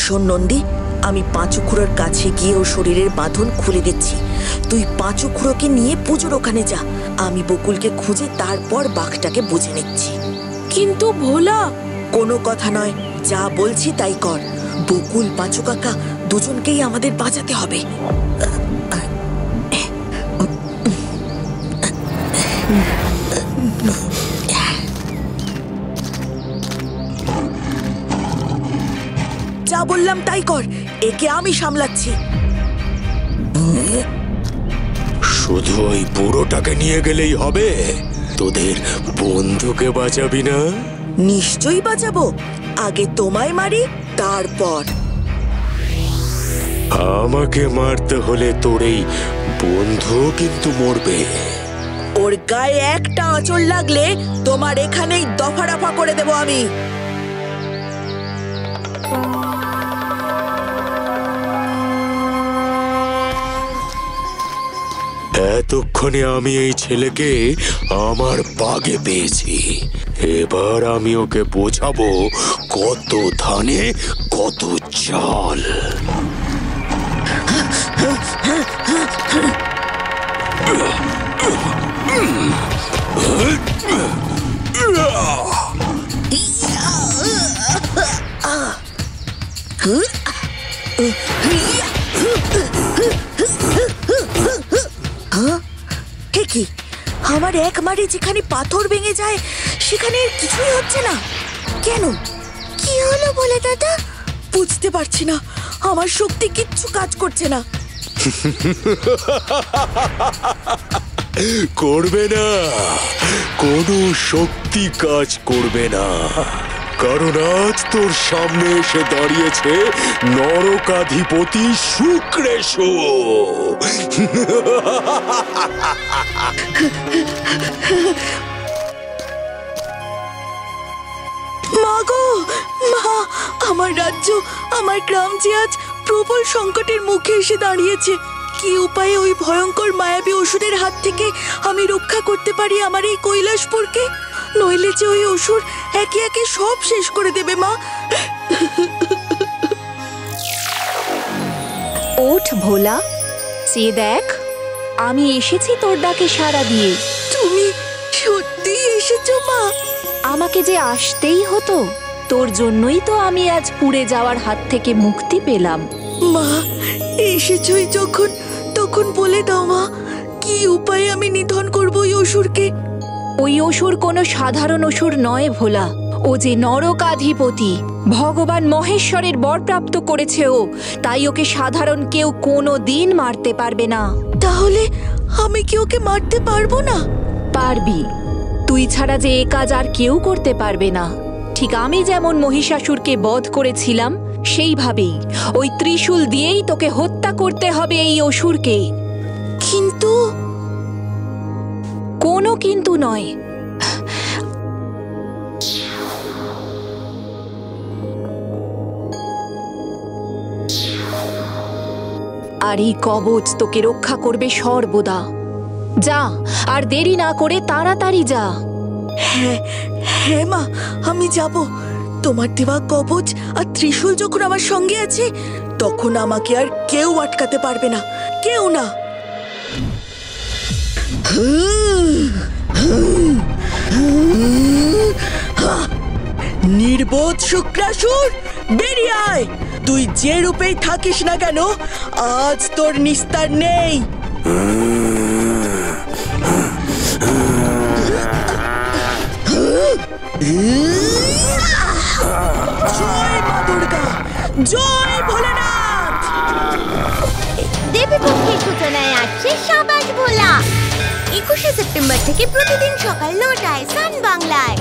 শোন নন্দী, আমি পাঁচুখুড়োর কাছে গিয়ে ওর শরীরের বাঁধন খুলে দিচ্ছি। তুই পাঁচুখুড়োকে নিয়ে পুজোর ওখানে যা। আমি বকুলকে খুঁজে তারপর বাঘটাকে বুঝে নিচ্ছি। কিন্তু ভোলা, কোনো কথা নয়, যা বলছি তাই কর। বকুল, পাঁচু কাকা দুজনকেই আমাদের বাঁচাতে হবে। যা বললাম তাই কর, একে আমি সামলাচ্ছি। শুধু ওই বুড়োটাকে নিয়ে গেলেই হবে? তোদের বন্ধুকে বাঁচাবি না? নিশ্চয়ই বাঁচাবো, আগে তোমায় মারি তারপর। আমাকে মারতে হলে তোর এই বন্ধু কিন্তু মরবে। ওর গায়ে একটা আঁচড় লাগলে তোমার এখানেই দফা রফা করে দেবো আমি। এতক্ষণে আমি এই ছেলেকে আমার বাগে পেয়েছি। এবার আমি ওকে বোঝাবো কত ধানে কত চাল। কি আমার এক মারে যেখানে পাথর ভেঙে যায় সেখানে কিছুই হচ্ছে না কেন? কি হলো বলে দাদা? বুঝতে পারছি না, আমার শক্তি কিচ্ছু কাজ করছে না। করবে না, কোনো শক্তি কাজ করবে না, কারণ আজ তোর সামনে এসে দাঁড়িয়েছে নরকাধিপতি শুক্রেশু। মাগো, মা, আমার রাজ্য, আমার গ্রাম যে আজ প্রবল সংকটের মুখে এসে দাঁড়িয়েছে। কি উপায়ে ওই ভয়ঙ্কর মায়াবী অসুরের হাত থেকে আমি রক্ষা করতে পারি আমার এই কৈলাসপুরকে? নইলে যে ওই অসুর একে একে সব শেষ করে দেবে। মা, ওঠ ভোলা, চেয়ে দেখ, আমি এসেছি তোর ডাকে সাড়া দিয়ে। তুমি সত্যি এসেছো মা? আমাকে যে আসতেই হতো, তোর জন্যই তো আমি আজ পুড়ে যাওয়ার হাত থেকে মুক্তি পেলাম। মা, এসেছই যখন তখন বলে দাও মা, কি উপায়ে আমি নিধন করবো ওই অসুরকে? ওই অসুর কোনো সাধারণ অসুর নয় ভোলা, ও যে নরকাধিপতি, ভগবান মহেশ্বরের বরপ্রাপ্ত করেছে ও, তাই ওকে সাধারণ কেউ কোনো দিন মারতে পারবে না। তাহলে আমি কি ওকে মারতে পারবো না? পারবি, তুই ছাড়া যে এ কাজ আর কেউ করতে পারবে না। ঠিক আমি যেমন মহিষাসুরকে বধ করেছিলাম, সেইভাবেই ওই ত্রিশূল দিয়েই তোকে হত্যা করতে হবে এই অসুরকে। কিন্তু কোনো কিন্তু নয়। আর এই কবচ তোকে রক্ষা করবে সর্বদা। যা, আর দেরি না করে তাড়াতাড়ি যা। হ্যাঁ হ্যাঁ মা, আমি যাব। তোমার দেওয়া কবচ আর ত্রিশূল যখন আমার সঙ্গে আছে, তখন আমাকে আর কেউ আটকাতে পারবে না, কেউ না। নির্বোধ শুক্রাসুর, বেরিয়ে আয়। তুই যে রূপেই থাকিস না কেন, আজ তোর নিস্তার নেই। জয় মা দুর্গা, জয় ভোলানাথ। দেবীপক্ষের সূচনায় আসছে সাবাস ভোলা। 21শে সেপ্টেম্বর থেকে প্রতিদিন সকাল 9টায় সান বাংলায়।